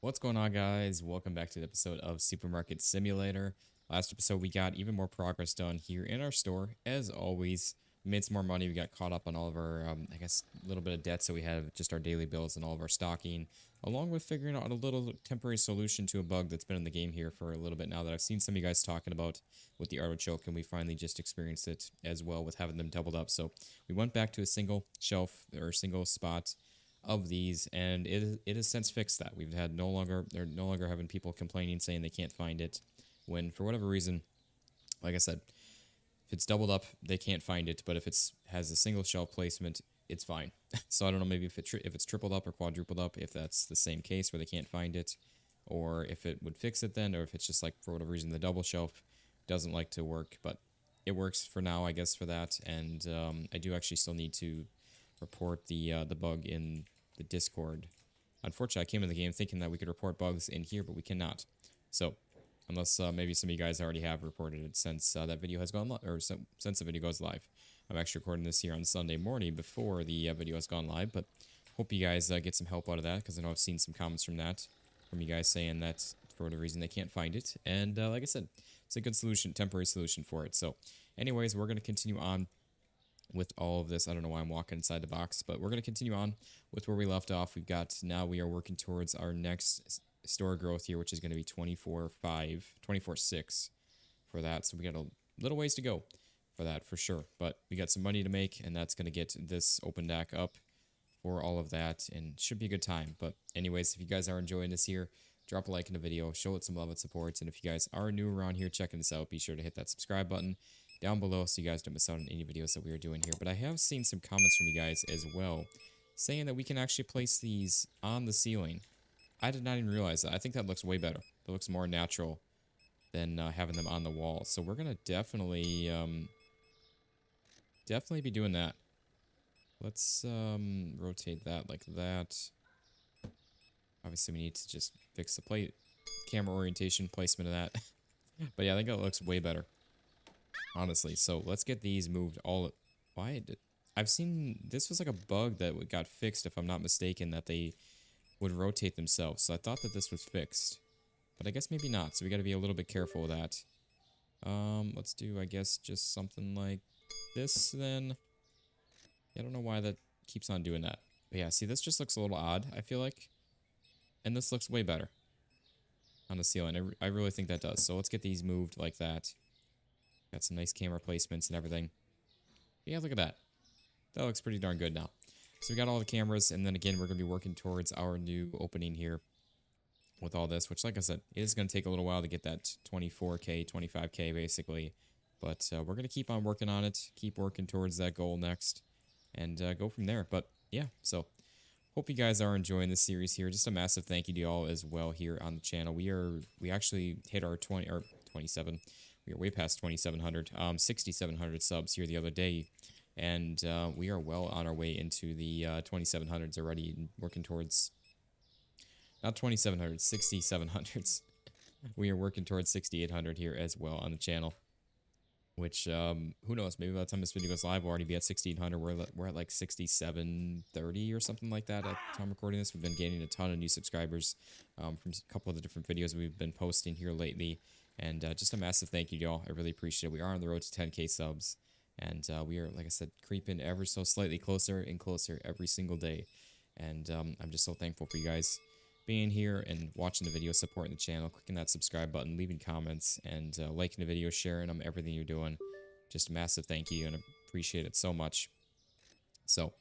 What's going on, guys? Welcome back to the episode of Supermarket Simulator. Last episode, we got even more progress done here in our store. As always, we made some more money. We got caught up on all of our, I guess, a little bit of debt, so we have just our daily bills and all of our stocking, along with figuring out a little temporary solution to a bug that's been in the game here for a little bit now that I've seen some of you guys talking about with the artichoke, and we finally just experienced it as well with having them doubled up. So we went back to a single shelf or single spot of these, and it has since fixed that. We've had they're no longer having people complaining saying they can't find it when for whatever reason, like I said, if it's doubled up they can't find it, but if it's has a single shelf placement it's fine. So I don't know, maybe if it's tripled up or quadrupled up, if that's the same case where they can't find it, or if it would fix it then, or if it's just like for whatever reason the double shelf doesn't like to work. But it works for now, I guess, for that. And I do actually still need to report the bug in the Discord. Unfortunately, I came in the game thinking that we could report bugs in here, but we cannot. So, unless maybe some of you guys already have reported it since that video has gone live, or since the video goes live. I'm actually recording this here on Sunday morning before the video has gone live, but hope you guys get some help out of that, because I know I've seen some comments from you guys saying that for whatever reason they can't find it. And like I said, it's a good solution, temporary solution for it. So, anyways, we're going to continue on with all of this. I don't know why I'm walking inside the box, but we're going to continue on with where we left off. We are working towards our next store growth here, which is going to be 24.5, 24.6 for that. So we got a little ways to go for that for sure, but we got some money to make, and that's going to get this open back up for all of that, and should be a good time. But anyways, if you guys are enjoying this here, drop a like in the video, show it some love and support. And if you guys are new around here checking this out, be sure to hit that subscribe button down below so you guys don't miss out on any videos that we are doing here. But I have seen some comments from you guys as well saying that we can actually place these on the ceiling. I did not even realize that. I think that looks way better. That looks more natural than having them on the wall. So we're going to definitely be doing that. Let's rotate that like that. Obviously, we need to just fix the camera orientation, placement of that. But yeah, I think it looks way better, honestly. So let's get these moved all. I've seen this was like a bug that got fixed, if I'm not mistaken, that they would rotate themselves. So I thought that this was fixed, but I guess maybe not. So we got to be a little bit careful with that. Let's do, I guess, just something like this then. I don't know why that keeps on doing that. But yeah, see, this just looks a little odd, I feel like. And this looks way better on the ceiling. I really think that does. So let's get these moved like that. Got some nice camera placements and everything. Yeah, look at that. That looks pretty darn good now. So we got all the cameras, and then again, we're going to be working towards our new opening here with all this, which, like I said, it is going to take a little while to get that 24K, 25K, basically. But we're going to keep on working on it, keep working towards that goal next, and go from there. But yeah, so hope you guys are enjoying this series here. Just a massive thank you to y'all as well here on the channel. We actually hit our 27. We are way past 2,700, 6,700 subs here the other day. And we are well on our way into the 2,700s already, working towards, not 2,700, 6,700s. We are working towards 6,800 here as well on the channel. Which, who knows, maybe by the time this video goes live, we'll already be at 1,600. We're at like 6,730 or something like that at the time recording this. We've been gaining a ton of new subscribers from a couple of the different videos we've been posting here lately. And just a massive thank you to y'all. I really appreciate it. We are on the road to 10K subs. And we are, like I said, creeping ever so slightly closer and closer every single day. And I'm just so thankful for you guys being here and watching the video, supporting the channel, clicking that subscribe button, leaving comments, and liking the video, sharing them, everything you're doing. Just a massive thank you, and I appreciate it so much. So,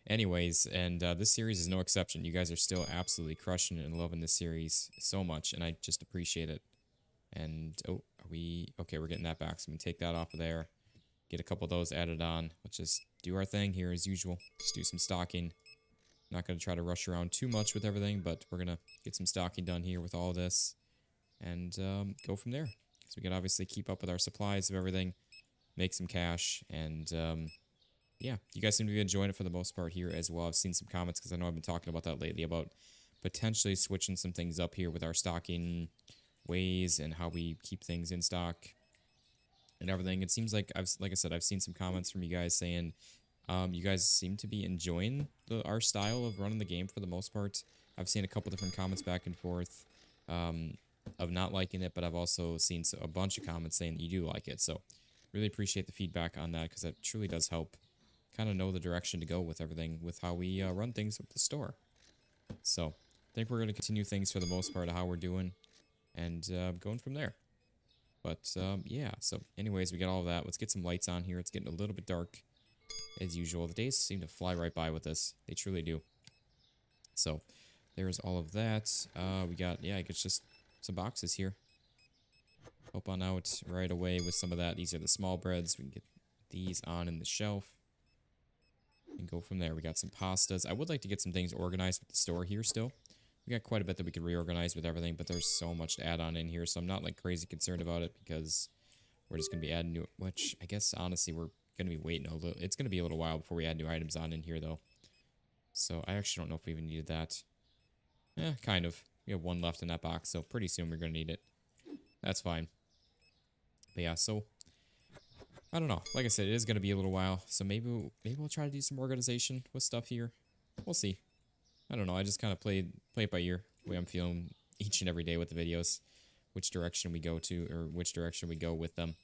anyways, and this series is no exception. You guys are still absolutely crushing it and loving this series so much, and I just appreciate it. And, oh, okay, we're getting that back, so we can take that off of there. Get a couple of those added on. Let's just do our thing here as usual. Just do some stocking. Not going to try to rush around too much with everything, but we're going to get some stocking done here with all this and go from there. So we can obviously keep up with our supplies of everything, make some cash, and yeah, you guys seem to be enjoying it for the most part here as well. I've seen some comments because I know I've been talking about that lately, about potentially switching some things up here with our stocking ways and how we keep things in stock and everything. It seems like like I said, I've seen some comments from you guys saying you guys seem to be enjoying our style of running the game for the most part. I've seen a couple different comments back and forth of not liking it, but I've also seen a bunch of comments saying that you do like it. So really appreciate the feedback on that because that truly does help kind of know the direction to go with everything, with how we run things with the store. So I think we're going to continue things for the most part of how we're doing and going from there. But yeah, so anyways, we got all of that. Let's get some lights on here. It's getting a little bit dark as usual. The days seem to fly right by with this. They truly do. So there's all of that. We got, yeah, I guess just some boxes here. Help on out right away with some of that. These are the small breads. We can get these on in the shelf and go from there. We got some pastas. I would like to get some things organized with the store here still. We got quite a bit that we could reorganize with everything, but there's so much to add on in here, so I'm not like crazy concerned about it because we're just going to be adding new, which I guess honestly we're going to be waiting a little. It's going to be a little while before we add new items on in here though. So I actually don't know if we even needed that. Kind of. We have one left in that box, so pretty soon we're going to need it. That's fine. But yeah, so I don't know. Like I said, it is going to be a little while, so maybe we'll try to do some organization with stuff here. We'll see. I don't know. I just kind of play it by ear, the way I'm feeling each and every day with the videos, which direction we go to, or which direction we go with them.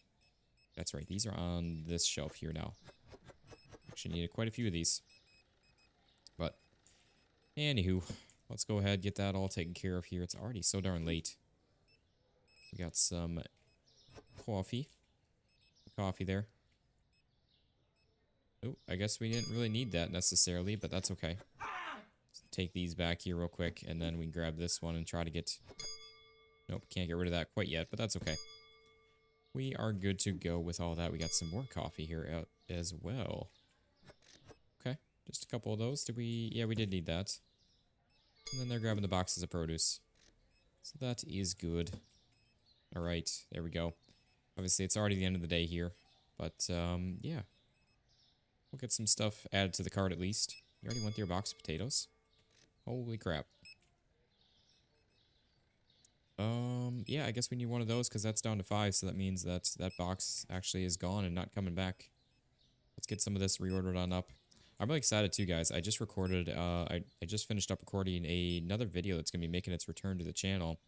That's right. These are on this shelf here now. Actually needed quite a few of these. But anywho, let's go ahead, get that all taken care of here. It's already so darn late. We got some coffee there. Oh, I guess we didn't really need that necessarily, but that's okay. Let's take these back here real quick, and then we can grab this one and try to get... Nope, can't get rid of that quite yet, but that's okay. We are good to go with all that. We got some more coffee here out as well. Okay, just a couple of those. Did we... Yeah, we did need that. And then they're grabbing the boxes of produce. So that is good. Alright, there we go. Obviously, it's already the end of the day here. But, yeah. We'll get some stuff added to the cart at least. You already went through a box of potatoes? Holy crap. Yeah, I guess we need one of those because that's down to 5, so that means that that box actually is gone and not coming back. Let's get some of this reordered on up. I'm really excited too, guys. I just recorded, I just finished up recording another video that's going to be making its return to the channel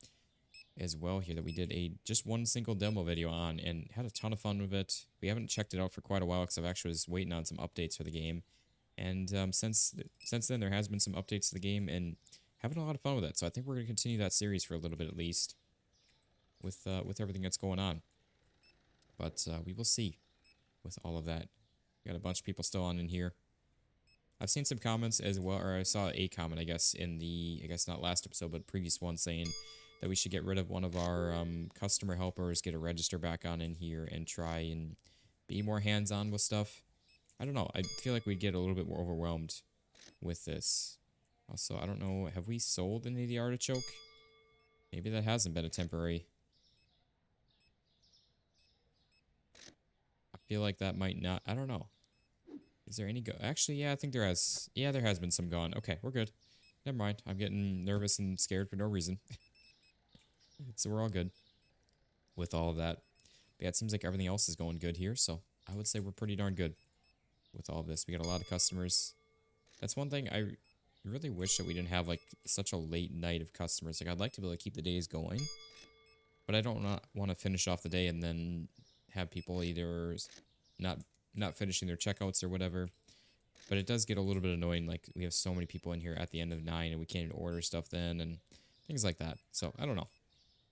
as well here that we did just one single demo video on and had a ton of fun with it. We haven't checked it out for quite a while because I've actually was waiting on some updates for the game. And since then, there has been some updates to the game and having a lot of fun with it. So I think we're going to continue that series for a little bit at least with everything that's going on. But we will see with all of that. Got a bunch of people still on in here. I've seen some comments as well, or I saw a comment, I guess, in the, I guess not last episode, but previous one saying that we should get rid of one of our customer helpers, get a register back on in here, and try and be more hands-on with stuff. I don't know. I feel like we'd get a little bit more overwhelmed with this. Also, I don't know. Have we sold any of the artichoke? Maybe that hasn't been a temporary. I feel like that might not. I don't know. Is there any go? Actually, yeah, I think there has. Yeah, there has been some gone. Okay, we're good. Never mind. I'm getting nervous and scared for no reason. So we're all good with all of that. But yeah, it seems like everything else is going good here. So I would say we're pretty darn good with all of this. We got a lot of customers. That's one thing I really wish that we didn't have like such a late night of customers. Like I'd like to be able to keep the days going, but I don't want to finish off the day and then have people either not finishing their checkouts or whatever. But it does get a little bit annoying. Like we have so many people in here at the end of 9 and we can't even order stuff then and things like that. So I don't know.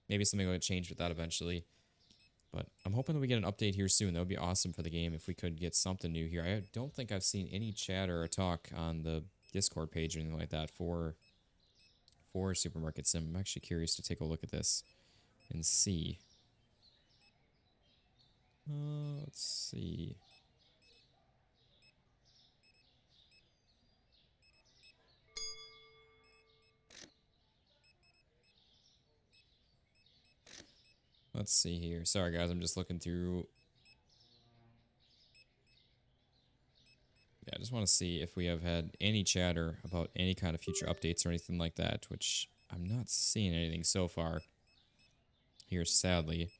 Maybe something will change with that eventually. But I'm hoping that we get an update here soon. That would be awesome for the game if we could get something new here. I don't think I've seen any chatter or talk on the Discord page or anything like that for Supermarket Sim. I'm actually curious to take a look at this and see. Let's see. Let's see here. Sorry, guys. I'm just looking through. Yeah, I just want to see if we have had any chatter about any kind of future updates or anything like that, which I'm not seeing anything so far here, sadly.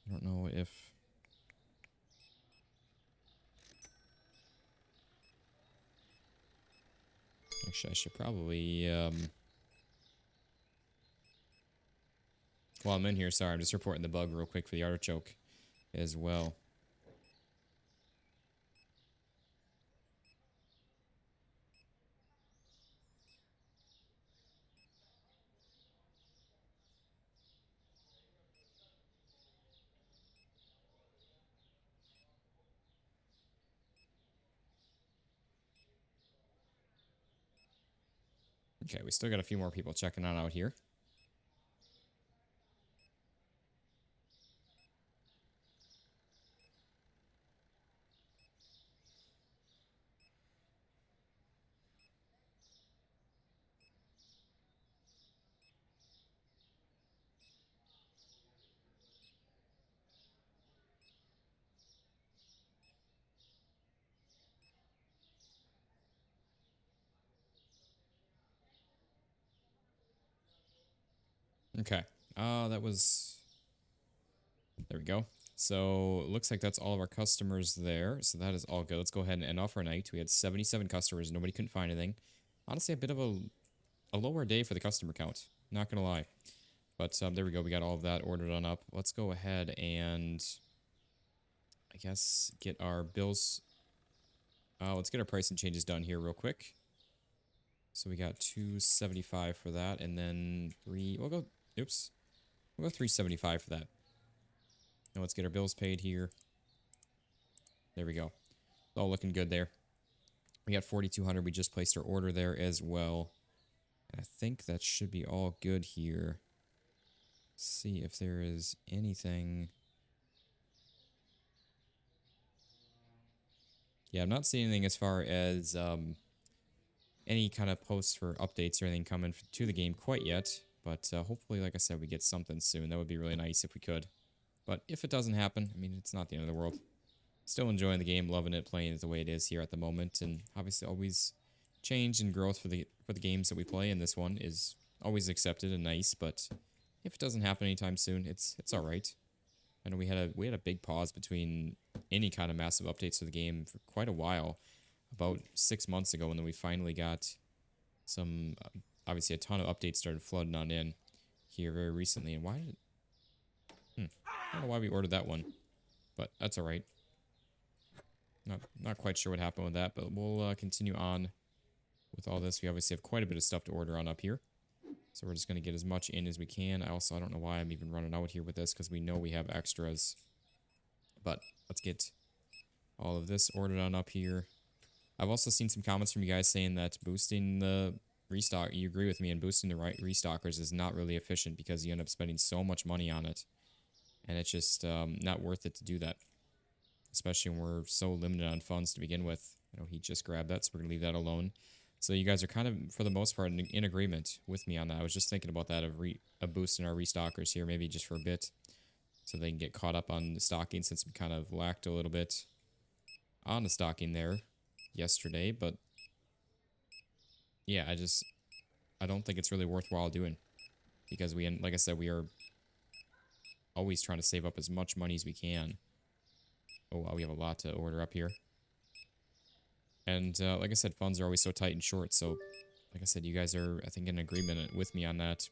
I don't know if... Actually, I should probably While I'm in here, sorry, I'm just reporting the bug real quick for the artichoke as well. Okay, we still got a few more people checking on out here. Okay. That was... There we go. So, it looks like that's all of our customers there. So that is all good. Let's go ahead and end off our night. We had 77 customers. Nobody couldn't find anything. Honestly, a bit of a lower day for the customer count. Not going to lie. But there we go. We got all of that ordered on up. Let's go ahead and... I guess get our bills... let's get our pricing changes done here real quick. So we got 275 for that, and then we'll go 375 for that. Now let's get our bills paid here. There we go. All looking good there. We got 4,200. We just placed our order there as well. And I think that should be all good here. Let's see if there is anything. Yeah, I'm not seeing anything as far as any kind of posts for updates or anything coming to the game quite yet. But hopefully, like I said, we get something soon. That would be really nice if we could. But if it doesn't happen, I mean, it's not the end of the world. Still enjoying the game, loving it, playing it the way it is here at the moment, and obviously always change and growth for the games that we play. And this one is always accepted and nice. But if it doesn't happen anytime soon, it's all right. I know we had a big pause between any kind of massive updates to the game for quite a while, about 6 months ago, and then we finally got some. Obviously, a ton of updates started flooding on in here very recently. And why did? I don't know why we ordered that one, but that's all right. Not quite sure what happened with that, but we'll continue on with all this. We obviously have quite a bit of stuff to order on up here. So we're just going to get as much in as we can. I don't know why I'm even running out here with this, because we know we have extras. But let's get all of this ordered on up here. I've also seen some comments from you guys saying that boosting the restock, you agree with me, and boosting the restockers is not really efficient because you end up spending so much money on it. And it's just not worth it to do that. Especially when we're so limited on funds to begin with. I know he just grabbed that, so we're going to leave that alone. So you guys are kind of, for the most part, in agreement with me on that. I was just thinking about that, of boosting our restockers here, maybe just for a bit. So they can get caught up on the stocking, since we kind of lacked a little bit on the stocking there yesterday. But yeah, I don't think it's really worthwhile doing. Because like I said, we are always trying to save up as much money as we can. Oh wow, we have a lot to order up here. And like I said, funds are always so tight and short. So, like I said, you guys are, I think, in agreement with me on that.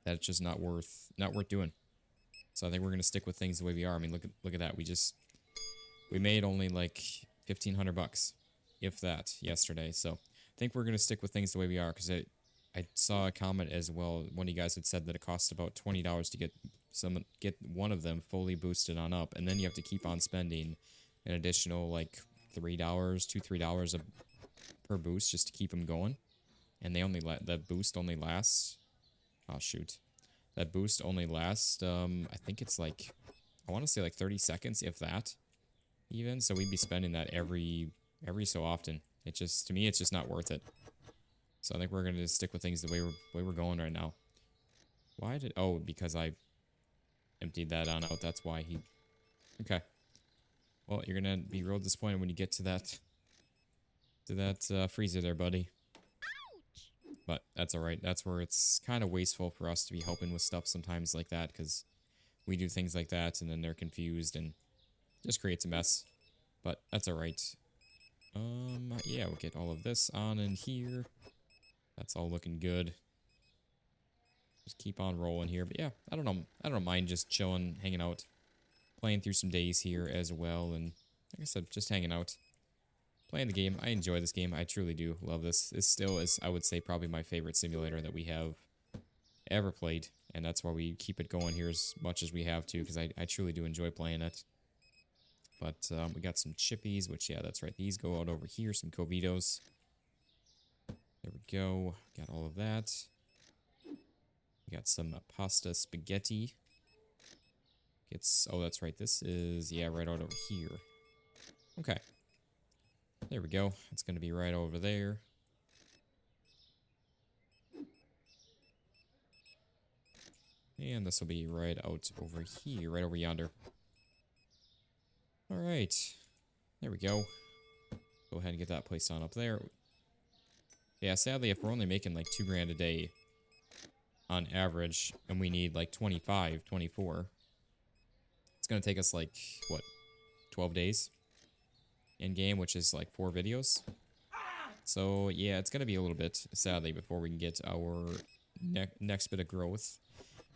That it's just not worth doing. So I think we're gonna stick with things the way we are. I mean, look at that. We made only like 1,500 bucks, if that, yesterday. So I think we're gonna stick with things the way we are, because I saw a comment as well. One of you guys had said that it costs about $20 to get one of them fully boosted on up, and then you have to keep on spending an additional like $3, $3 per boost just to keep them going. And that boost only lasts. Oh shoot, that boost only lasts. I think it's like, I want to say like 30 seconds, if that, even. So we'd be spending that every so often. It just, to me, it's just not worth it. So I think we're gonna just stick with things the way we're going right now. Why did? Oh, because I emptied that on out. That's why he. Okay. Well, you're gonna be real disappointed when you get to that freezer there, buddy. But that's all right. That's where it's kind of wasteful for us to be helping with stuff sometimes like that, because we do things like that and then they're confused and just creates a mess. But that's all right. Yeah, we'll get all of this on in here. That's all looking good. just keep on rolling here. But yeah, I don't know. I don't mind just chilling, hanging out, playing through some days here as well. And like I said, just hanging out, playing the game. I enjoy this game. I truly do love this. This still is, I would say, probably my favorite simulator that we have ever played. And that's why we keep it going here as much as we have to, because I truly do enjoy playing it. But we got some chippies, which, yeah, that's right. These go out over here. Some Covitos. There we go. Got all of that. We got some pasta spaghetti. Oh, that's right. This is, yeah, right out over here. Okay. There we go. It's going to be right over there. And this will be right out over here, right over yonder. All right. There we go. Go ahead and get that placed on up there. Yeah, sadly, if we're only making like $2,000 a day on average, and we need like 25, 24, it's going to take us like, what, 12 days in game, which is like 4 videos. So yeah, it's going to be a little bit, sadly, before we can get our next bit of growth.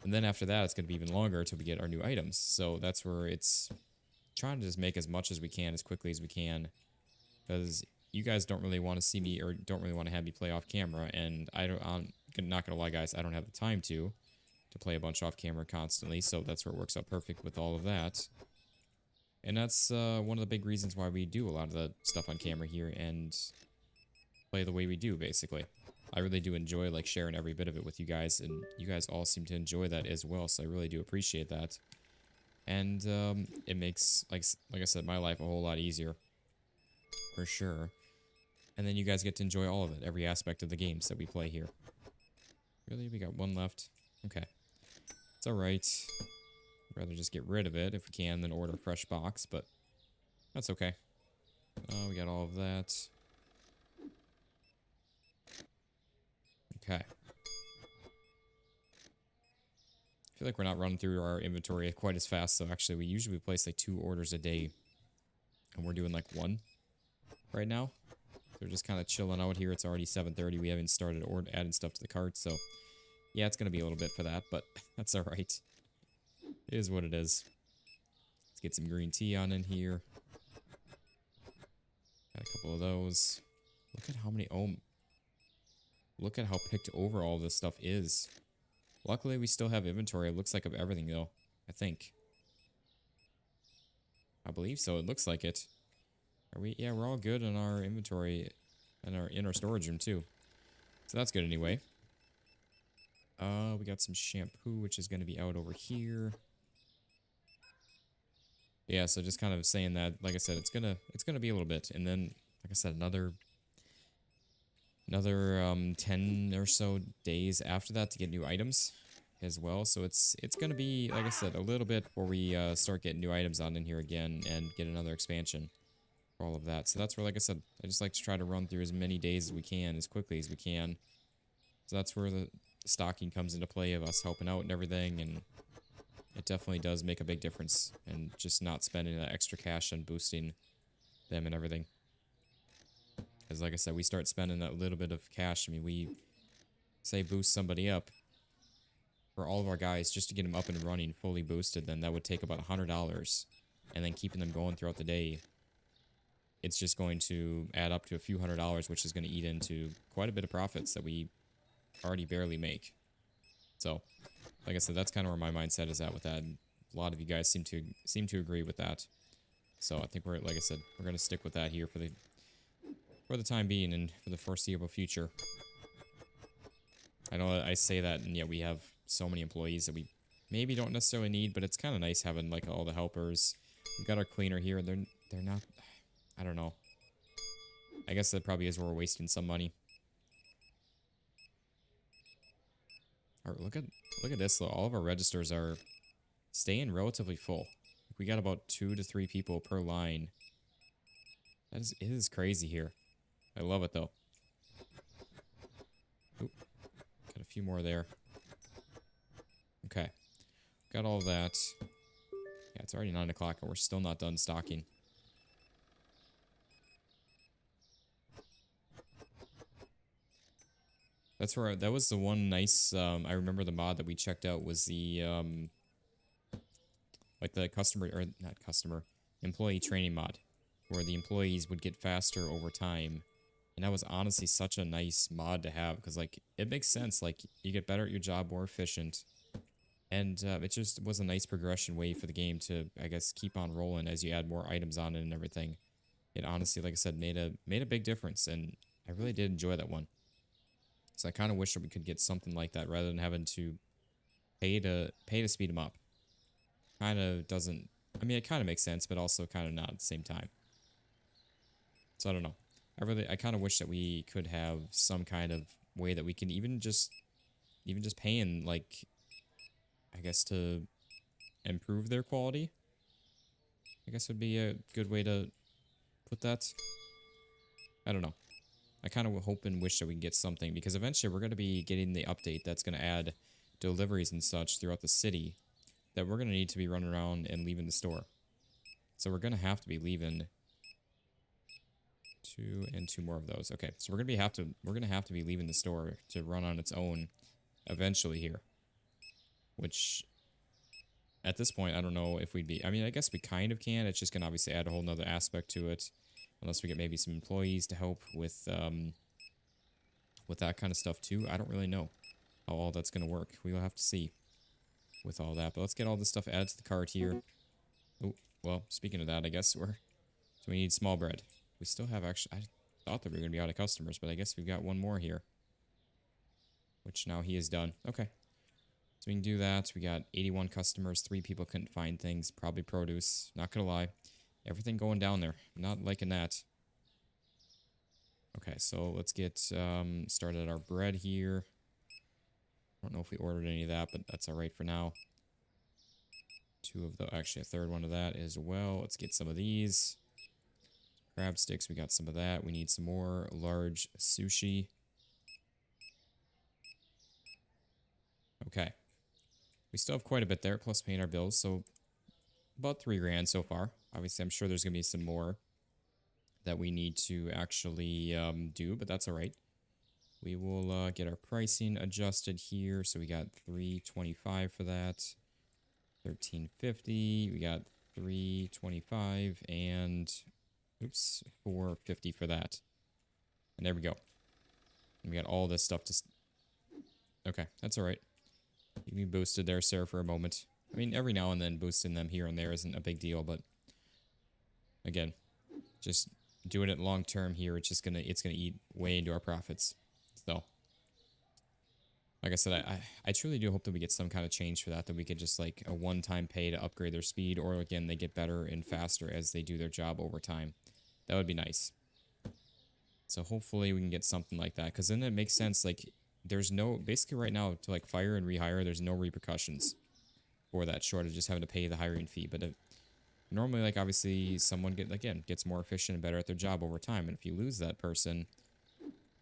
And then after that, it's going to be even longer until we get our new items. So that's where it's trying to just make as much as we can, as quickly as we can. Because you guys don't really want to see me, or don't really want to have me play off camera. And I'm not going to lie, guys, I don't have the time to play a bunch off camera constantly. So that's where it works out perfect with all of that. And that's one of the big reasons why we do a lot of the stuff on camera here and play the way we do, basically. I really do enjoy like sharing every bit of it with you guys, and you guys all seem to enjoy that as well, so I really do appreciate that. And it makes, like I said, my life a whole lot easier, for sure. And then you guys get to enjoy all of it, every aspect of the games that we play here. Really? We got one left? Okay. It's alright. I'd rather just get rid of it if we can than order a fresh box, but that's okay. We got all of that. Okay. I feel like we're not running through our inventory quite as fast, so actually we usually place like 2 orders a day, and we're doing like 1 right now. So we're just kind of chilling out here. It's already 7:30. We haven't started adding stuff to the cart, so yeah, it's going to be a little bit for that, but that's alright. It is what it is. Let's get some green tea on in here. Got a couple of those. Look at how many... Oh, look at how picked over all this stuff is. Luckily, we still have inventory, it looks like, of everything, though. I think. I believe so. It looks like it. Are we? Yeah, we're all good in our inventory and in our storage room, too. So that's good anyway. We got some shampoo, which is going to be out over here. Yeah, so just kind of saying that, like I said, it's gonna be a little bit. And then, like I said, another 10 or so days after that to get new items as well. So it's going to be, like I said, a little bit before we start getting new items on in here again and get another expansion for all of that. So that's where, like I said, I just like to try to run through as many days as we can, as quickly as we can. So that's where the stocking comes into play, of us helping out and everything. And it definitely does make a big difference, and just not spending that extra cash on boosting them and everything. Because like I said, we start spending that little bit of cash. I mean, we say boost somebody up for all of our guys just to get them up and running fully boosted, then that would take about $100. And then keeping them going throughout the day, it's just going to add up to a few $100s, which is going to eat into quite a bit of profits that we already barely make. So, like I said, that's kind of where my mindset is at with that. And a lot of you guys seem to agree with that. So I think like I said, we're going to stick with that here for the time being and for the foreseeable future. I know I say that, and yet we have so many employees that we maybe don't necessarily need, but it's kind of nice having like all the helpers. We've got our cleaner here. They're not, I don't know. I guess that probably is where we're wasting some money. All right, look at this though. All of our registers are staying relatively full. We got about 2 to 3 people per line. It is crazy here. I love it though. Oop. Got a few more there. Okay. Got all that. Yeah, it's already 9 o'clock and we're still not done stocking. That's where that was the one nice. I remember the mod that we checked out was the like the customer or not customer employee training mod, where the employees would get faster over time. And that was honestly such a nice mod to have because like it makes sense. Like you get better at your job, more efficient, and it just was a nice progression way for the game to, I guess, keep on rolling as you add more items on it and everything. It honestly, like I said, made a big difference, and I really did enjoy that one. So I kind of wish that we could get something like that rather than having to pay to speed them up. Kind of doesn't. I mean, it kind of makes sense, but also kind of not at the same time. So I don't know. I kind of wish that we could have some kind of way that we can even just paying like, I guess, to improve their quality. I guess would be a good way to put that. I don't know. I kind of hope and wish that we can get something because eventually we're going to be getting the update that's going to add deliveries and such throughout the city that we're going to need to be running around and leaving the store. So we're going to have to be leaving two more of those. Okay, so we're going to have to be leaving the store to run on its own eventually here. Which at this point I don't know if we'd be, I mean, I guess we kind of can. It's just going to obviously add a whole nother aspect to it unless we get maybe some employees to help with that kind of stuff too. I don't really know how all that's going to work. We will have to see with all that. But let's get all this stuff added to the cart here. Oh, well, speaking of that, I guess so we need small bread. We still have actually, I thought that we were going to be out of customers, but I guess we've got one more here. Which now he is done. Okay. So we can do that. We got 81 customers. 3 people couldn't find things. Probably produce. Not going to lie. Everything going down there. Not liking that. Okay, so let's get started our bread here. I don't know if we ordered any of that, but that's alright for now. 2 of the, actually a third one of that as well. Let's get some of these. Crab sticks, we got some of that. We need some more large sushi. Okay. We still have quite a bit there, plus paying our bills, so about 3 grand so far. Obviously, I'm sure there's going to be some more that we need to actually do, but that's alright. We will get our pricing adjusted here. So we got $3.25 for that. $13.50. We got $3.25 and oops, $4.50 for that. And there we go. And we got all this stuff to. Okay, that's all right. You can be boosted there, sir, for a moment. I mean, every now and then boosting them here and there isn't a big deal, but again, just doing it long term here, it's gonna eat way into our profits. So, like I said, I truly do hope that we get some kind of change for that we could just like a one-time pay to upgrade their speed, or again, they get better and faster as they do their job over time. That would be nice. So hopefully we can get something like that, because then it makes sense. Like, there's no, basically right now, to like fire and rehire, there's no repercussions for that short of just having to pay the hiring fee. But normally, like, obviously someone gets more efficient and better at their job over time, and if you lose that person,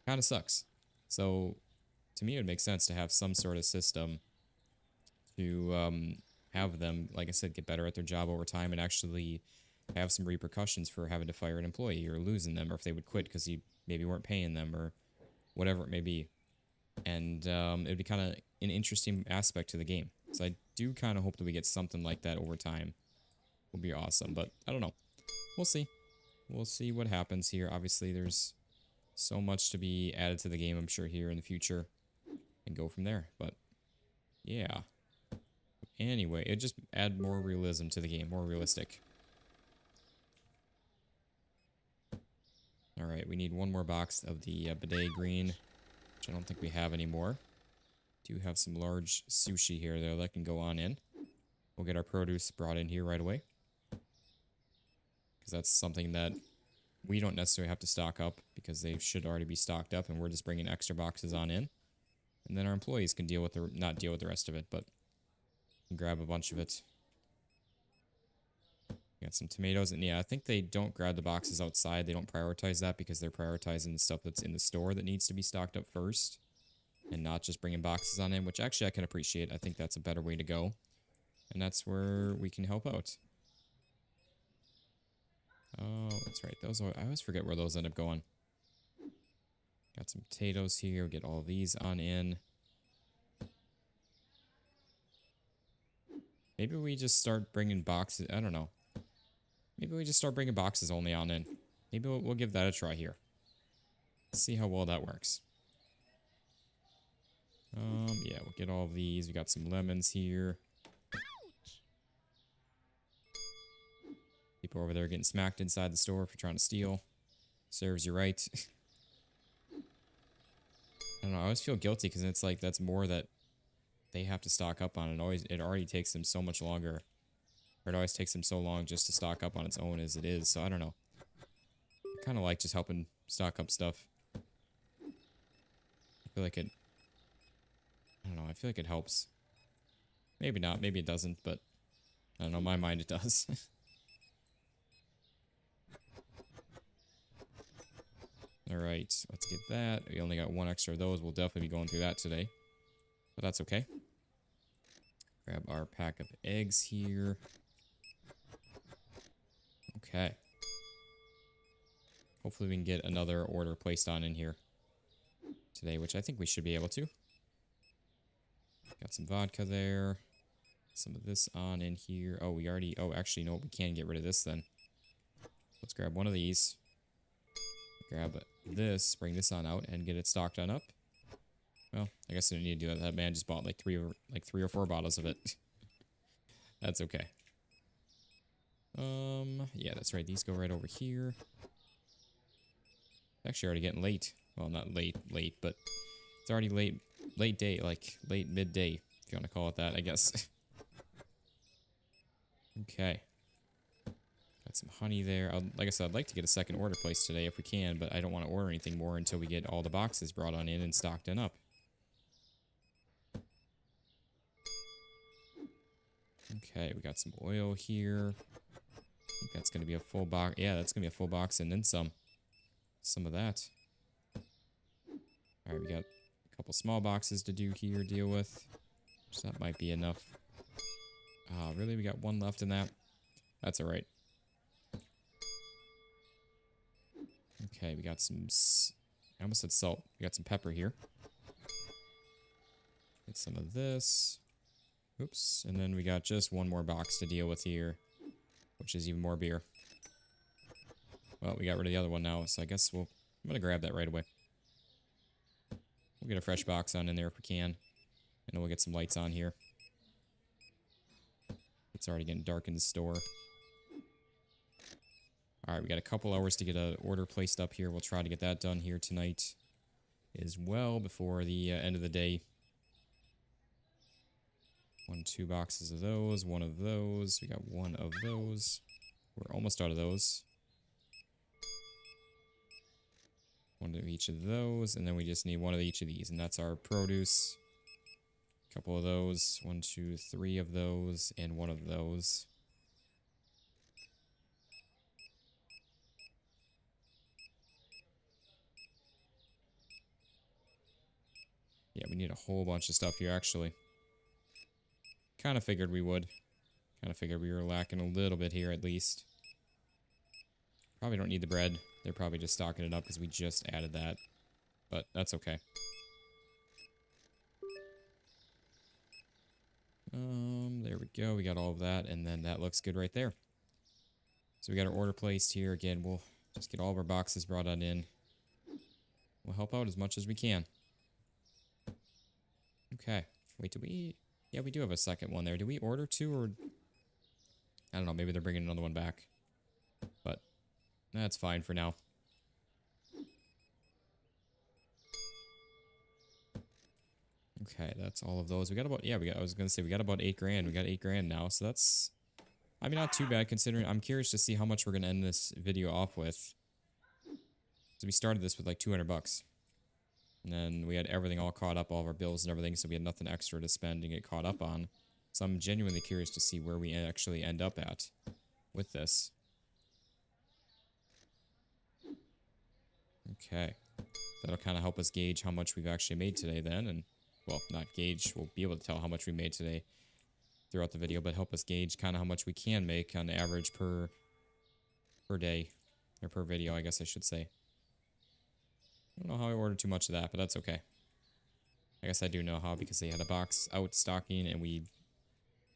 kind of sucks. So to me, it would make sense to have some sort of system to have them, like I said, get better at their job over time and actually have some repercussions for having to fire an employee or losing them, or if they would quit because you maybe weren't paying them or whatever it may be. And it'd be kind of an interesting aspect to the game. So I do kind of hope that we get something like that over time. Will be awesome, but I don't know. We'll see. We'll see what happens here. Obviously, there's so much to be added to the game, I'm sure, here in the future. And go from there. But, yeah. Anyway, it just add more realism to the game. More realistic. Alright, we need one more box of the bidet green, which I don't think we have anymore. Do have some large sushi here, though, that can go on in. We'll get our produce brought in here right away. Because that's something that we don't necessarily have to stock up, because they should already be stocked up, and we're just bringing extra boxes on in. And then our employees can deal with the, not deal with the rest of it, but grab a bunch of it. Got some tomatoes, and yeah, I think they don't grab the boxes outside. They don't prioritize that because they're prioritizing the stuff that's in the store that needs to be stocked up first, and not just bringing boxes on in, which actually I can appreciate. I think that's a better way to go, and that's where we can help out. Oh, that's right. Those are, I always forget where those end up going. Got some potatoes here. Get all these on in. Maybe we just start bringing boxes. I don't know. Maybe we just start bringing boxes only on in. Maybe we'll give that a try here. See how well that works. Yeah, we'll get all of these. We got some lemons here. People over there getting smacked inside the store for trying to steal. Serves you right. I don't know. I always feel guilty because it's like that's more that they have to stock up on. It already takes them so much longer. Or it always takes them so long just to stock up on its own as it is. So I don't know. I kind of like just helping stock up stuff. I feel like it. I don't know. I feel like it helps. Maybe not. Maybe it doesn't. But I don't know. In my mind, it does. Alright, let's get that. We only got one extra of those. We'll definitely be going through that today. But that's okay. Grab our pack of eggs here. Okay. Hopefully we can get another order placed on in here today, which I think we should be able to. Got some vodka there. Some of this on in here. Oh, we already... Oh, actually, no, we can get rid of this then. Let's grab one of these. Grab this, bring this on out, and get it stocked on up. Well, I guess I didn't need to do that. That man just bought like three or four bottles of it. That's okay. Yeah, that's right. These go right over here. It's actually already getting late. Well, not late, but it's already late day, like late midday, if you want to call it that, I guess. Okay. Got some honey there. Like I said, I'd like to get a second order placed today if we can, but I don't want to order anything more until we get all the boxes brought on in and stocked and up. Okay, we got some oil here. I think that's going to be a full box. Yeah, that's going to be a full box and then some. Some of that. Alright, we got a couple small boxes to deal with. So that might be enough. Really? We got one left in that? That's alright. Okay, we got some... I almost said salt. We got some pepper here. Get some of this. Oops. And then we got just one more box to deal with here, which is even more beer. Well, we got rid of the other one now, so I guess I'm going to grab that right away. We'll get a fresh box on in there if we can. And then we'll get some lights on here. It's already getting dark in the store. Alright, we got a couple hours to get an order placed up here. We'll try to get that done here tonight as well before the end of the day. 2 boxes of those, one of those. We got one of those. We're almost out of those. One of each of those, and then we just need one of each of these, and that's our produce. A couple of those. 1, 2, 3 of those, and one of those. Yeah, we need a whole bunch of stuff here, actually. Kind of figured we would. Kind of figured we were lacking a little bit here, at least. Probably don't need the bread. They're probably just stocking it up because we just added that. But that's okay. There we go. We got all of that, and then that looks good right there. So we got our order placed here. Again, we'll just get all of our boxes brought on in. We'll help out as much as we can. Okay. Wait, do we... Yeah, we do have a second one there. Do we order 2 or... I don't know. Maybe they're bringing another one back. But that's fine for now. Okay, that's all of those. We got about... Yeah, I was going to say we got about 8 grand. We got 8 grand now, so that's... I mean, not too bad considering... I'm curious to see how much we're going to end this video off with. So we started this with like 200 bucks. And then we had everything all caught up, all of our bills and everything, so we had nothing extra to spend and get caught up on. So I'm genuinely curious to see where we actually end up at with this. Okay. That'll kind of help us gauge how much we've actually made today then. And, well, not gauge. We'll be able to tell how much we made today throughout the video, but help us gauge kind of how much we can make on average per day. Or per video, I guess I should say. I don't know how I ordered too much of that, but that's okay. I guess I do know how because they had a box out stocking and we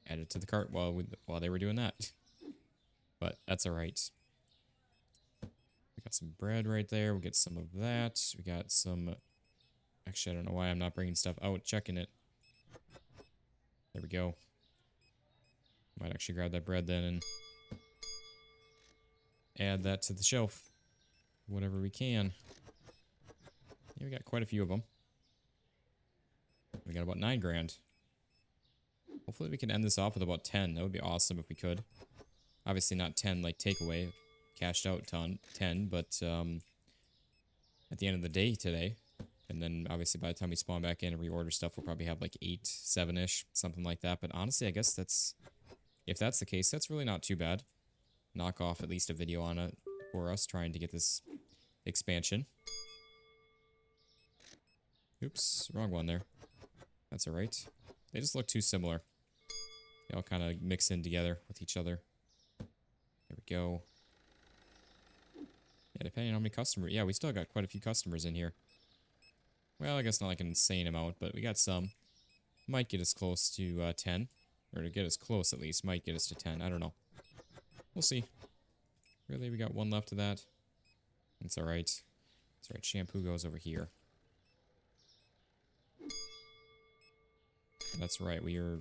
added it to the cart while they were doing that. But that's alright. We got some bread right there. We'll get some of that. We got some... Actually, I don't know why I'm not bringing stuff out, checking it. There we go. Might actually grab that bread then and add that to the shelf. Whatever we can. Yeah, we got quite a few of them. We got about 9 grand. Hopefully we can end this off with about 10. That would be awesome if we could. Obviously not 10 like takeaway. Cashed out 10, but at the end of the day today. And then obviously by the time we spawn back in and reorder stuff, we'll probably have like 8, 7-ish, something like that. But honestly, I guess that's... If that's the case, that's really not too bad. Knock off at least a video on it for us, trying to get this expansion. Oops, wrong one there. That's alright. They just look too similar. They all kind of mix in together with each other. There we go. Yeah, depending on how many customers... Yeah, we still got quite a few customers in here. Well, I guess not like an insane amount, but we got some. Might get us close to 10. Or to get us close, at least. Might get us to 10. I don't know. We'll see. Really, we got one left of that. That's alright. That's alright. Shampoo goes over here. That's right. We are...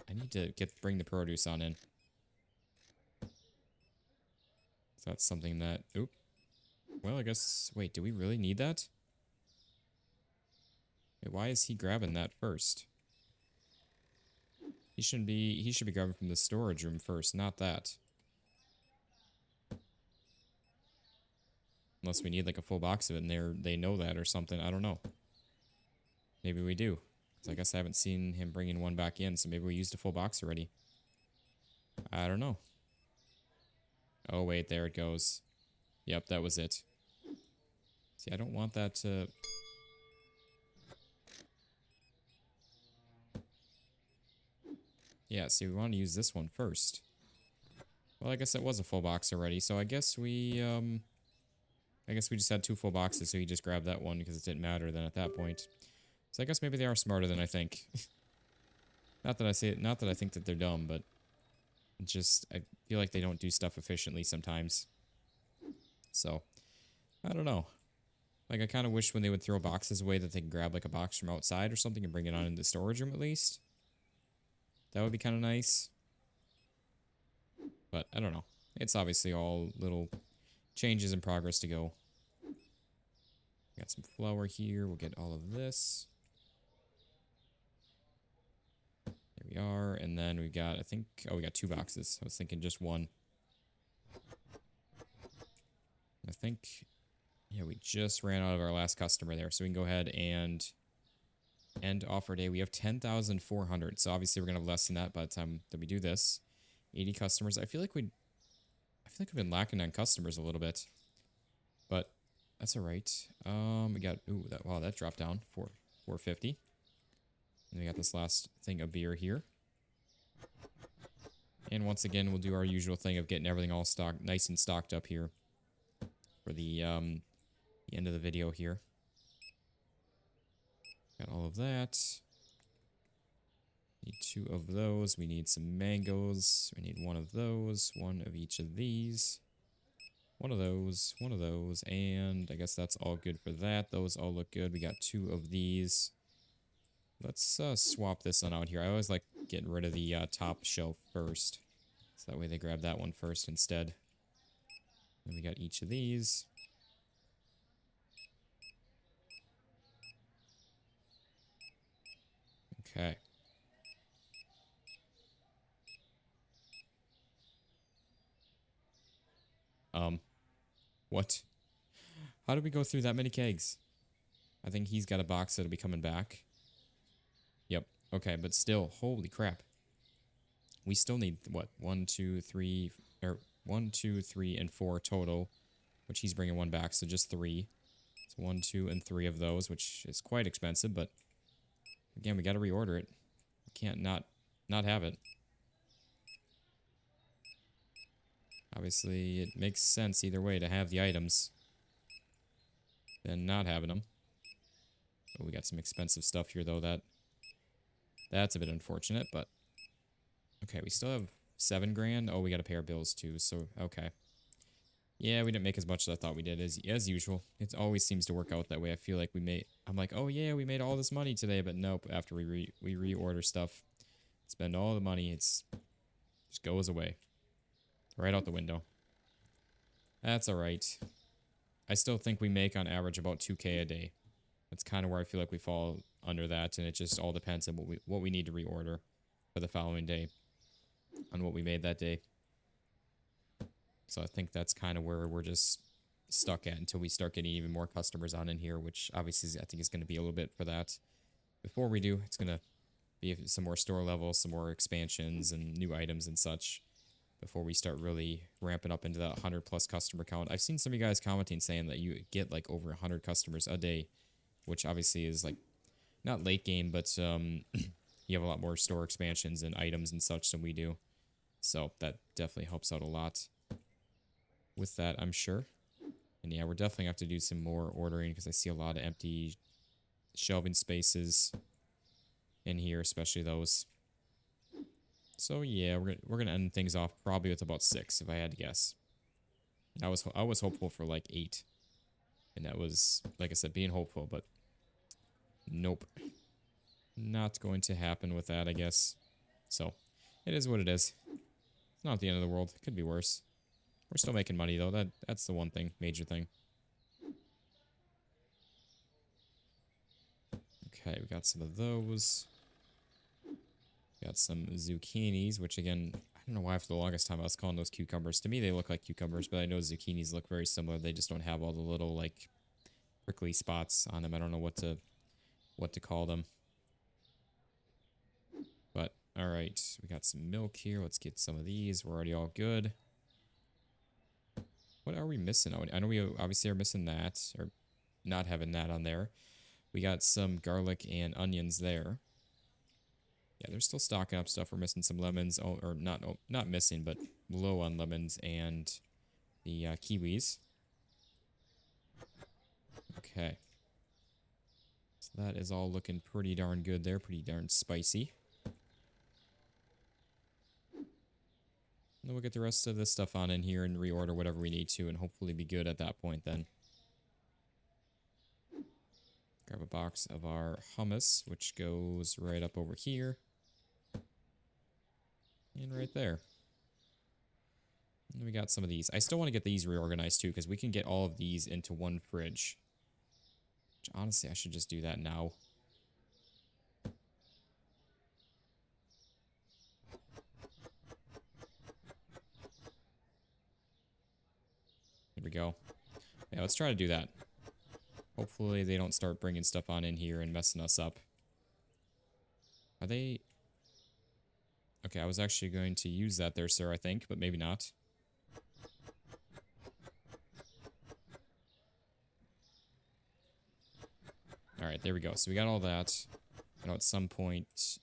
I need to bring the produce on in. So that's something that... Oop. Well, I guess... Wait, do we really need that? Wait, why is he grabbing that first? He shouldn't be... He should be grabbing from the storage room first, not that. Unless we need like a full box of it and they know that or something. I don't know. Maybe we do. So I guess I haven't seen him bringing one back in, so maybe we used a full box already. I don't know. Oh, wait, there it goes. Yep, that was it. See, I don't want that to... Yeah, see, we want to use this one first. Well, I guess it was a full box already, so I guess we just had 2 full boxes, so he just grabbed that one because it didn't matter then at that point. So I guess maybe they are smarter than I think. Not that I say it, not that I think that they're dumb, but just I feel like they don't do stuff efficiently sometimes. So, I don't know. Like, I kind of wish when they would throw boxes away that they could grab like a box from outside or something and bring it on into the storage room at least. That would be kind of nice. But I don't know. It's obviously all little changes in progress to go. Got some flour here. We'll get all of this. There we are. And then we got, I think, oh, we got 2 boxes. I was thinking just one. I think, yeah, we just ran out of our last customer there. So we can go ahead and end offer day. We have 10,400. So obviously we're going to have less than that by the time that we do this. 80 customers. I feel like we've been lacking on customers a little bit. But that's all right. We got, ooh, wow, that dropped down. 450. And we got this last thing of beer here. And once again, we'll do our usual thing of getting everything all stocked, nice and stocked up here for the end of the video here. Got all of that. Need 2 of those. We need some mangoes. We need 1 of those. 1 of each of these. 1 of those. 1 of those. And I guess that's all good for that. Those all look good. We got 2 of these. Let's swap this one out here. I always like getting rid of the top shelf first. So that way they grab that one first instead. And we got each of these. Okay. What? How did we go through that many kegs? I think he's got a box that'll be coming back. Yep. Okay, but still, holy crap. We still need, what, 1, 2, 3, or 1, 2, 3, and 4 total, which he's bringing 1 back, so just 3. So 1, 2, and 3 of those, which is quite expensive, but again, we got to reorder it. We can't not have it. Obviously, it makes sense either way to have the items. than not having them. Oh, we got some expensive stuff here, though. That's a bit unfortunate, but... Okay, we still have 7 grand. Oh, we got to pay our bills, too, so... Okay. Yeah, we didn't make as much as I thought we did, as usual. It always seems to work out that way. I feel like we made... I'm like, oh, yeah, we made all this money today, but nope. After we reorder stuff, spend all the money, it's... just goes away. Right out the window. That's alright. I still think we make, on average, about 2K a day. That's kind of where I feel like we fall under that, and it just all depends on what we need to reorder for the following day, on what we made that day. So I think that's kind of where we're just stuck at until we start getting even more customers on in here, which obviously I think is going to be a little bit for that. Before we do, it's going to be some more store levels, some more expansions and new items and such before we start really ramping up into that 100 plus customer count. I've seen some of you guys commenting saying that you get like over 100 customers a day, which obviously is like not late game, but you have a lot more store expansions and items and such than we do. So that definitely helps out a lot with that, I'm sure. And yeah, we're definitely going to have to do some more ordering because I see a lot of empty shelving spaces in here, especially those. So yeah, we're gonna end things off probably with about 6 if I had to guess. I was hopeful for like 8, and that was, like I said, being hopeful, but nope, not going to happen with that, I guess. So it is what it is. It's not the end of the world. It could be worse. We're still making money though. That's the one thing, major thing. Okay, we got some of those. Got some zucchinis, which again, I don't know why for the longest time I was calling those cucumbers. To me, they look like cucumbers, but I know zucchinis look very similar. They just don't have all the little like prickly spots on them. I don't know what to call them. But all right, we got some milk here. Let's get some of these. We're already all good. What are we missing? Oh, I know we obviously are missing that, or not having that on there. We got some garlic and onions there. Yeah, they're still stocking up stuff. We're missing some lemons, or not missing, but low on lemons and the kiwis. Okay. So that is all looking pretty darn good there, pretty darn spicy. And then we'll get the rest of this stuff on in here and reorder whatever we need to and hopefully be good at that point then. Grab a box of our hummus, which goes right up over here. And right there. And we got some of these. I still want to get these reorganized too, because we can get all of these into one fridge. Which honestly, I should just do that now. Here we go. Yeah, let's try to do that. Hopefully they don't start bringing stuff on in here and messing us up. Are they... Okay, I was actually going to use that there, sir, I think, but maybe not. Alright, there we go. So we got all that. I know at some point...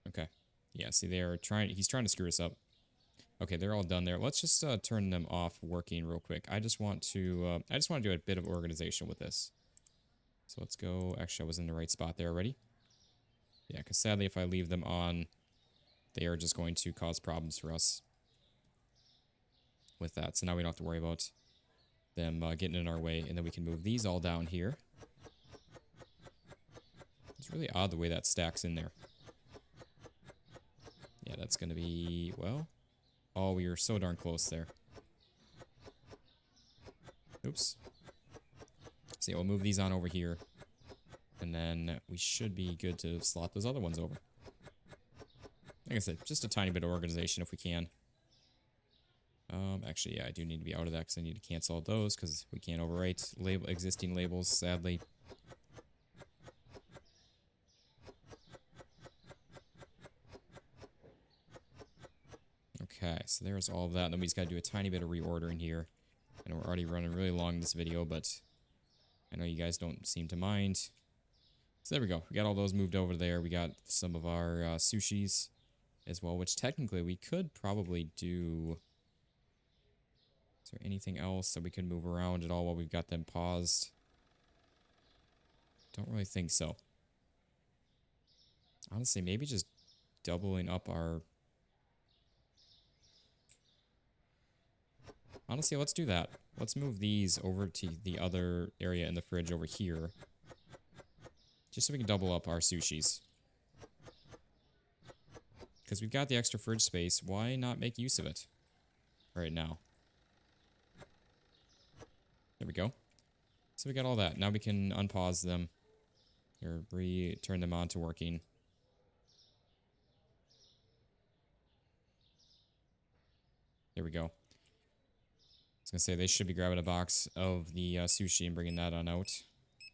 Okay. Yeah, see, they're trying... He's trying to screw us up. Okay, they're all done there. Let's just turn them off working real quick. I just want to do a bit of organization with this. So let's go... Actually, I was in the right spot there already. Yeah, because sadly, if I leave them on, they are just going to cause problems for us with that. So now we don't have to worry about them getting in our way. And then we can move these all down here. It's really odd the way that stacks in there. Yeah, that's going to be... Well... Oh, we were so darn close there. Oops. So yeah, we'll move these on over here. And then we should be good to slot those other ones over. Like I said, just a tiny bit of organization if we can. Actually, yeah, I do need to be out of that because I need to cancel all those because we can't overwrite existing labels, sadly. Okay, so there's all of that. And then we just got to do a tiny bit of reordering here. I know we're already running really long in this video, but I know you guys don't seem to mind. So there we go. We got all those moved over there. We got some of our sushis as well, which technically we could probably do... Is there anything else that we can move around at all while we've got them paused? Don't really think so. Honestly, maybe just doubling up our... Honestly, let's do that. Let's move these over to the other area in the fridge over here. Just so we can double up our sushis. Because we've got the extra fridge space. Why not make use of it right now? There we go. So we got all that. Now we can unpause them. Or turn them on to working. There we go. I was going to say they should be grabbing a box of the sushi and bringing that on out.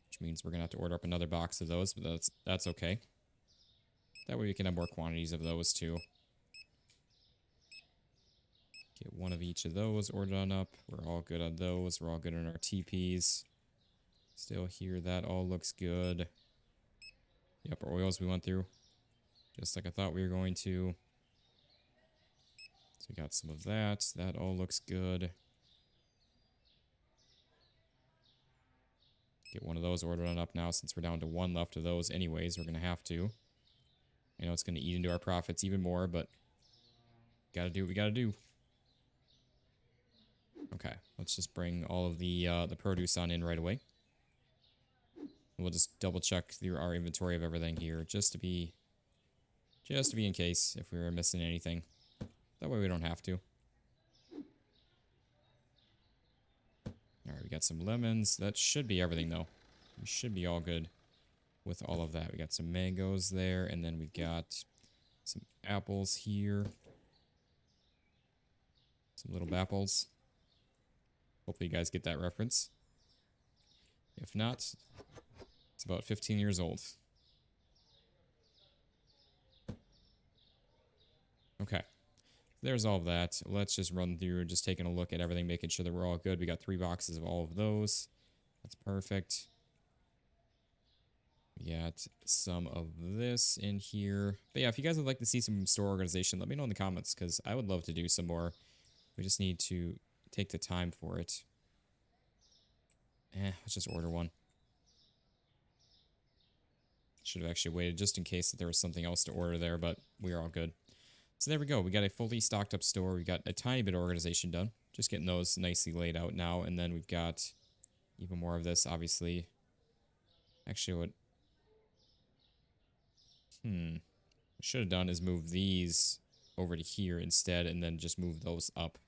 Which means we're going to have to order up another box of those, but that's okay. That way we can have more quantities of those too. Get one of each of those ordered on up. We're all good on those. We're all good on our TPs. Still here, that all looks good. Yep, our oils we went through. Just like I thought we were going to. So we got some of that. That all looks good. Get one of those ordered on up now since we're down to one left of those anyways. We're going to have to. I know it's going to eat into our profits even more, but gotta do what we gotta do. Okay, let's just bring all of the produce on in right away. We'll just double check through our inventory of everything here just to be in case if we were missing anything. That way we don't have to. Alright, we got some lemons. That should be everything though. We should be all good with all of that. We got some mangoes there, and then we've got some apples here. Some little apples. Hopefully you guys get that reference. If not, it's about 15 years old. Okay. There's all of that. Let's just run through, just taking a look at everything, making sure that we're all good. We got 3 boxes of all of those. That's perfect. We got some of this in here. But yeah, if you guys would like to see some store organization, let me know in the comments, because I would love to do some more. We just need to take the time for it. Let's just order one. Should have actually waited just in case that there was something else to order there, but we are all good. So there we go. We got a fully stocked up store. We got a tiny bit of organization done. Just getting those nicely laid out now. And then we've got even more of this, obviously. Actually, what should have done is move these over to here instead, and then just move those up.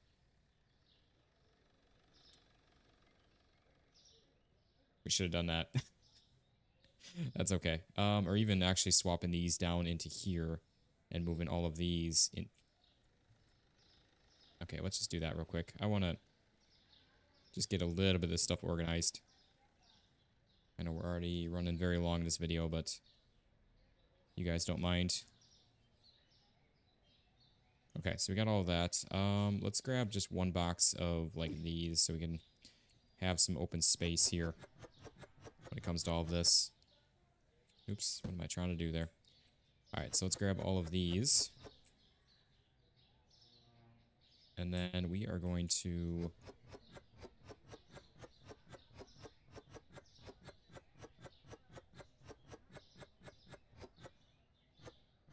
We should have done that. That's okay. Or even actually swapping these down into here and moving all of these in. Okay, let's just do that real quick. I want to just get a little bit of this stuff organized. I know we're already running very long in this video, but you guys don't mind. Okay, so we got all of that. Let's grab just one box of like these so we can have some open space here when it comes to all of this. Oops, what am I trying to do there? Alright, so let's grab all of these. And then we are going to...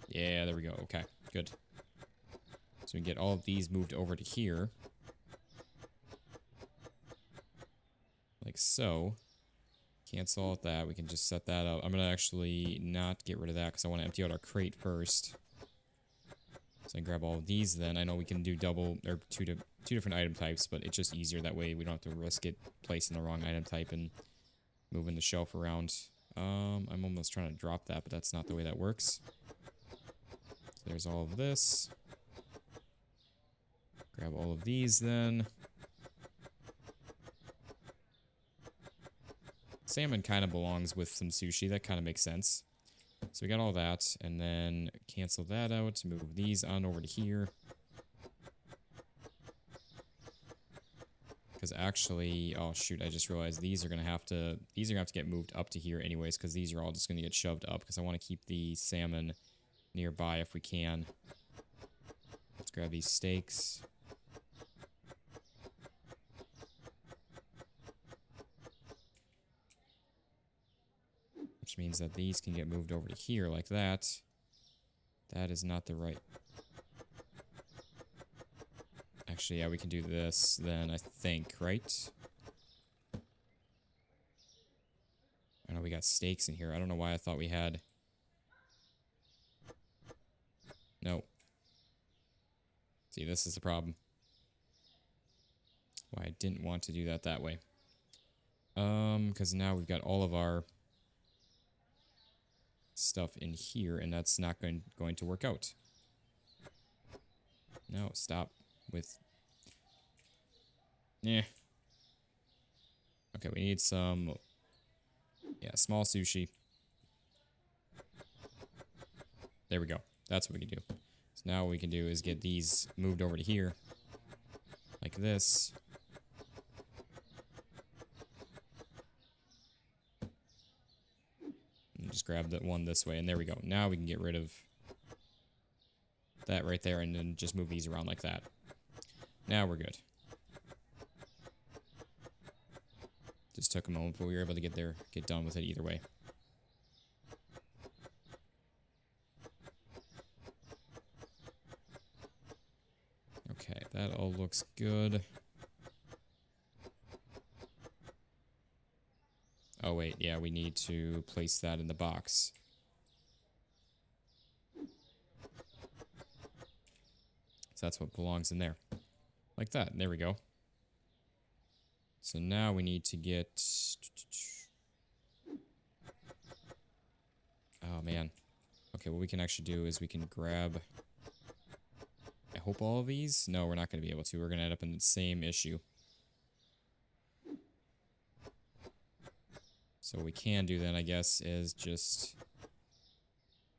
Yeah, there we go. Okay, good. So we can get all of these moved over to here. Like so. Cancel out that. We can just set that up. I'm going to actually not get rid of that because I want to empty out our crate first. So I can grab all of these then. I know we can do double or two different item types, but it's just easier that way. We don't have to risk it placing the wrong item type and moving the shelf around. I'm almost trying to drop that, but that's not the way that works. So there's all of this. Grab all of these then. Salmon kind of belongs with some sushi. That kind of makes sense. So we got all that, and then cancel that out. Move these on over to here. Because actually, oh shoot, I just realized these are gonna have to get moved up to here anyways, because these are all just gonna get shoved up. Because I want to keep the salmon nearby if we can. Let's grab these steaks. means that these can get moved over to here like that. That is not the right... Actually, yeah, we can do this then, I think, right? I know we got stakes in here. I don't know why I thought we had... No. See, this is the problem. Why I didn't want to do that way. Because now we've got all of our stuff in here, and that's not going to work out. No, stop with... Yeah. Okay, we need some... Yeah, small sushi. There we go. That's what we can do. So now what we can do is get these moved over to here. Like this. And just grab that one this way, and there we go. Now we can get rid of that right there, and then just move these around like that. Now we're good. Just took a moment, but we were able to get done with it either way. Okay, that all looks good. Oh wait, yeah, we need to place that in the box. So that's what belongs in there. Like that, there we go. So now we need to get... Oh man. Okay, what we can actually do is we can grab... I hope all of these? No, we're not going to be able to. We're going to end up in the same issue. So what we can do then, I guess, is just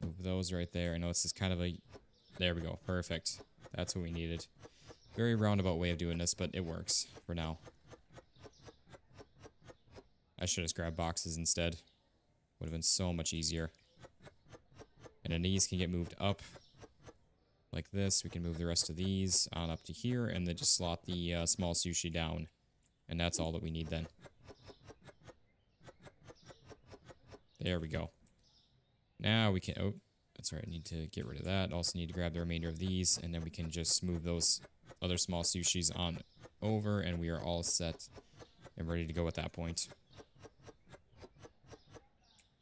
move those right there. I know this is kind of a... There we go. Perfect. That's what we needed. Very roundabout way of doing this, but it works for now. I should have just grabbed boxes instead. Would have been so much easier. And then these can get moved up. Like this. We can move the rest of these on up to here, and then just slot the small sushi down. And that's all that we need then. There we go. Now we can... Oh, that's right. I need to get rid of that. Also need to grab the remainder of these, and then we can just move those other small sushis on over, and we are all set and ready to go at that point.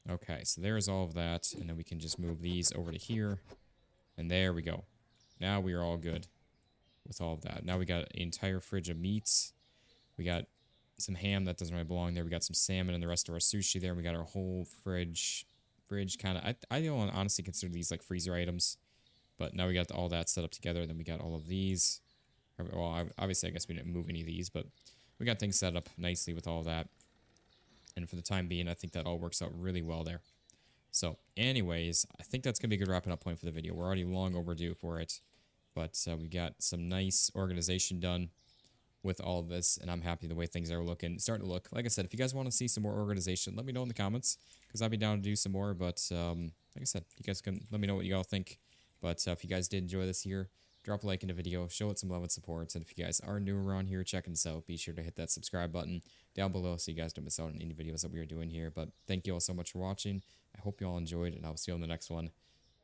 Okay, so there's all of that, and then we can just move these over to here, and there we go. Now we are all good with all of that. Now we got an entire fridge of meats. We got some ham that doesn't really belong there. We got some salmon and the rest of our sushi there. We got our whole fridge kind of... I don't honestly consider these like freezer items, but now we got all that set up together. Then we got all of these. Well, obviously, I guess we didn't move any of these, but we got things set up nicely with all that. And for the time being, I think that all works out really well there. So, anyways, I think that's going to be a good wrapping up point for the video. We're already long overdue for it. But we got some nice organization done with all of this, and I'm happy the way things are starting to look. Like I said, if you guys want to see some more organization, let me know in the comments, because I'd be down to do some more. But like I said, you guys can let me know what you all think. But if you guys did enjoy this here, drop a like in the video, show it some love and support. And if you guys are new around here checking us out, be sure to hit that subscribe button down below so you guys don't miss out on any videos that we are doing here. But thank you all so much for watching. I hope you all enjoyed, and I'll see you on the next one.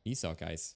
Peace out, guys.